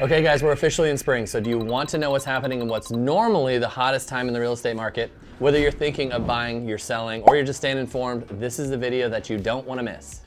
Okay guys, we're officially in spring, so do you want to know what's happening in what's normally the hottest time in the real estate market? Whether you're thinking of buying, you're selling, or you're just staying informed, this is the video that you don't want to miss.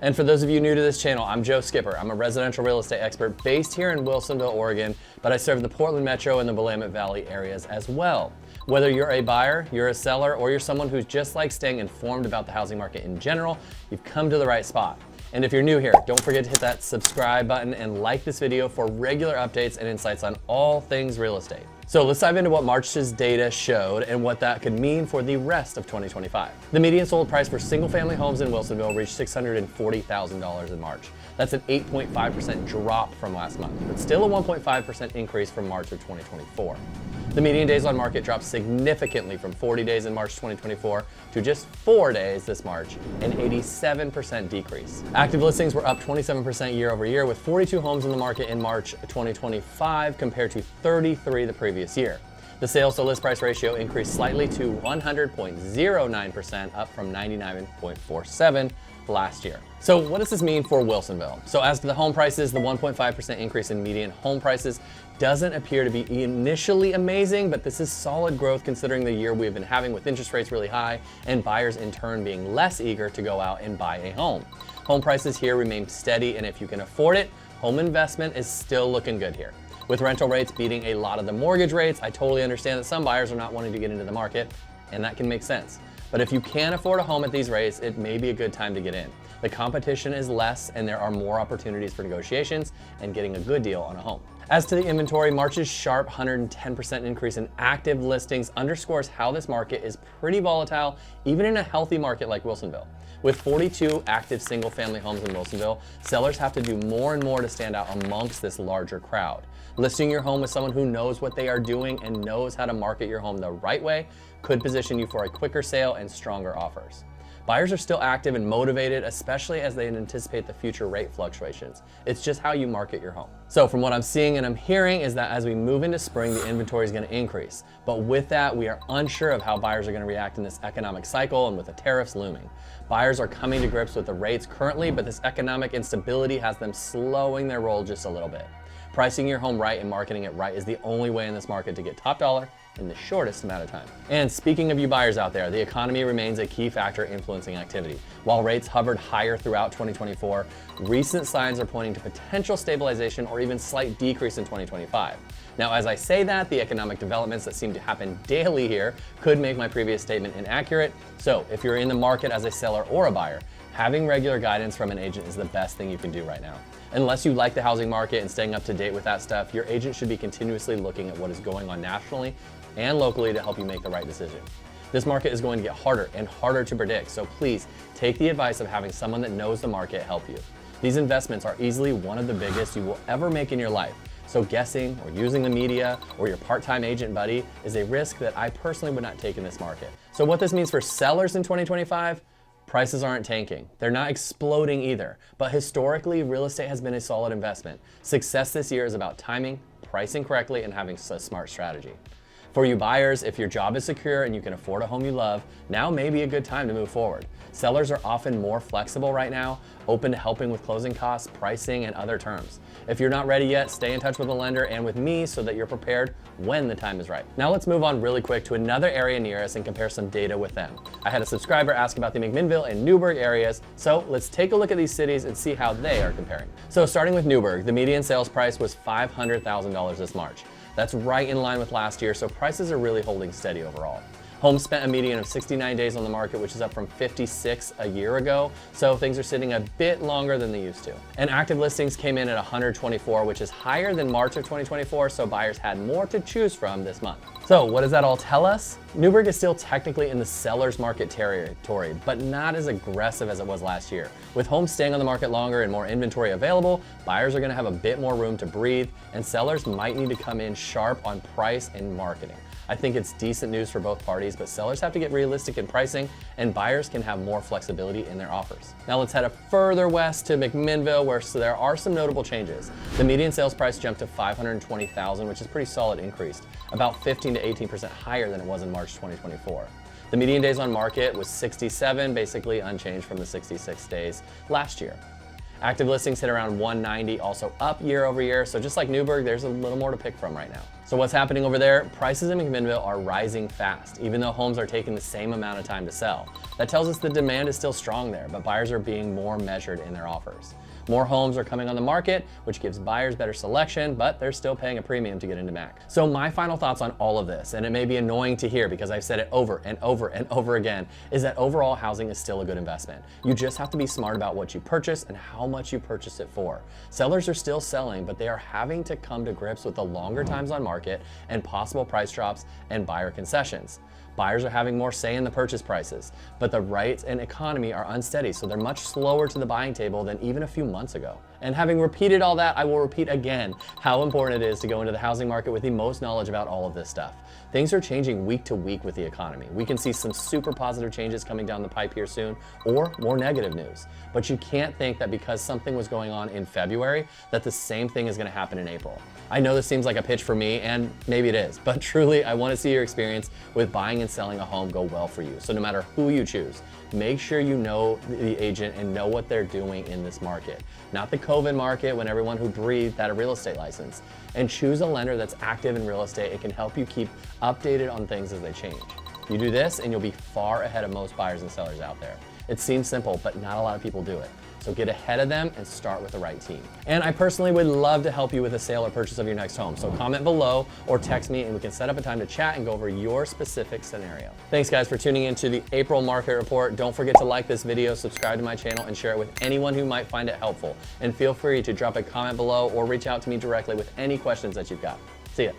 And for those of you new to this channel, I'm Joe Skipper. I'm a residential real estate expert based here in Wilsonville, Oregon, but I serve the Portland Metro and the Willamette Valley areas as well. Whether you're a buyer, you're a seller, or you're someone who's just like staying informed about the housing market in general, you've come to the right spot. And if you're new here, don't forget to hit that subscribe button and like this video for regular updates and insights on all things real estate. So let's dive into what March's data showed and what that could mean for the rest of 2025. The median sold price for single-family homes in Wilsonville reached $640,000 in March. That's an 8.5% drop from last month, but still a 1.5% increase from March of 2024. The median days on market dropped significantly from 40 days in March 2024 to just 4 days this March, an 87% decrease. Active listings were up 27% year over year, with 42 homes in the market in March 2025 compared to 33 the previous year. The sales to list price ratio increased slightly to 100.09%, up from 99.47 last year. So what does this mean for Wilsonville? So as to the home prices, the 1.5% increase in median home prices doesn't appear to be initially amazing, but this is solid growth considering the year we've been having with interest rates really high and buyers in turn being less eager to go out and buy a home. Home prices here remain steady, and if you can afford it, home investment is still looking good here. With rental rates beating a lot of the mortgage rates, I totally understand that some buyers are not wanting to get into the market, and that can make sense. But if you can't afford a home at these rates, it may be a good time to get in. The competition is less and there are more opportunities for negotiations and getting a good deal on a home. As to the inventory, March's sharp 110% increase in active listings underscores how this market is pretty volatile, even in a healthy market like Wilsonville. With 42 active single-family homes in Wilsonville, sellers have to do more and more to stand out amongst this larger crowd. Listing your home with someone who knows what they are doing and knows how to market your home the right way could position you for a quicker sale and stronger offers. Buyers are still active and motivated, especially as they anticipate the future rate fluctuations. It's just how you market your home. So from what I'm seeing and I'm hearing is that as we move into spring, the inventory is going to increase. But with that, we are unsure of how buyers are going to react in this economic cycle and with the tariffs looming. Buyers are coming to grips with the rates currently, but this economic instability has them slowing their roll just a little bit. Pricing your home right and marketing it right is the only way in this market to get top dollar in the shortest amount of time. And speaking of you buyers out there, the economy remains a key factor influencing activity. While rates hovered higher throughout 2024, recent signs are pointing to potential stabilization or even slight decrease in 2025. Now, as I say that, the economic developments that seem to happen daily here could make my previous statement inaccurate. So if you're in the market as a seller or a buyer, having regular guidance from an agent is the best thing you can do right now. Unless you like the housing market and staying up to date with that stuff, your agent should be continuously looking at what is going on nationally and locally to help you make the right decision. This market is going to get harder and harder to predict, so please take the advice of having someone that knows the market help you. These investments are easily one of the biggest you will ever make in your life, so guessing or using the media or your part-time agent buddy is a risk that I personally would not take in this market. So what this means for sellers in 2025? Prices aren't tanking. They're not exploding either. But historically, real estate has been a solid investment. Success this year is about timing, pricing correctly, and having a smart strategy. For you buyers, if your job is secure and you can afford a home you love, now may be a good time to move forward. Sellers are often more flexible right now, open to helping with closing costs, pricing, and other terms. If you're not ready yet, stay in touch with a lender and with me so that you're prepared when the time is right. Now let's move on really quick to another area near us and compare some data with them. I had a subscriber ask about the McMinnville and Newberg areas, so let's take a look at these cities and see how they are comparing. So starting with Newberg, the median sales price was $500,000 this March. That's right in line with last year, so prices are really holding steady overall. Homes spent a median of 69 days on the market, which is up from 56 a year ago, so things are sitting a bit longer than they used to. And active listings came in at 124, which is higher than March of 2024, so buyers had more to choose from this month. So what does that all tell us? Newberg is still technically in the seller's market territory, but not as aggressive as it was last year. With homes staying on the market longer and more inventory available, buyers are going to have a bit more room to breathe, and sellers might need to come in sharp on price and marketing. I think it's decent news for both parties days, but sellers have to get realistic in pricing and buyers can have more flexibility in their offers. Now let's head further west to McMinnville, where there are some notable changes. The median sales price jumped to $520,000, which is a pretty solid increase, about 15 to 18% higher than it was in March 2024. The median days on market was 67, basically unchanged from the 66 days last year. Active listings hit around 190, also up year over year. So just like Newberg, there's a little more to pick from right now. So what's happening over there? Prices in McMinnville are rising fast, even though homes are taking the same amount of time to sell. That tells us the demand is still strong there, but buyers are being more measured in their offers. More homes are coming on the market, which gives buyers better selection, but they're still paying a premium to get into Mac. So my final thoughts on all of this, and it may be annoying to hear because I've said it over and over and over again, is that overall housing is still a good investment. You just have to be smart about what you purchase and how much you purchase it for. Sellers are still selling, but they are having to come to grips with the longer times on market and possible price drops and buyer concessions. Buyers are having more say in the purchase prices, but the rates and economy are unsteady, so they're much slower to the buying table than even a few months ago. And having repeated all that, I will repeat again how important it is to go into the housing market with the most knowledge about all of this stuff. Things are changing week to week with the economy. We can see some super positive changes coming down the pipe here soon, or more negative news. But you can't think that because something was going on in February, that the same thing is gonna happen in April. I know this seems like a pitch for me, and maybe it is, but truly, I wanna see your experience with buying and selling a home go well for you. So no matter who you choose, make sure you know the agent and know what they're doing in this market. Not the COVID market when everyone who breathed had a real estate license. And choose a lender that's active in real estate. It can help you keep updated on things as they change. You do this and you'll be far ahead of most buyers and sellers out there. It seems simple, but not a lot of people do it. So get ahead of them and start with the right team. And I personally would love to help you with a sale or purchase of your next home. So comment below or text me and we can set up a time to chat and go over your specific scenario. Thanks guys for tuning in to the April market report. Don't forget to like this video, subscribe to my channel, and share it with anyone who might find it helpful. And feel free to drop a comment below or reach out to me directly with any questions that you've got. See ya.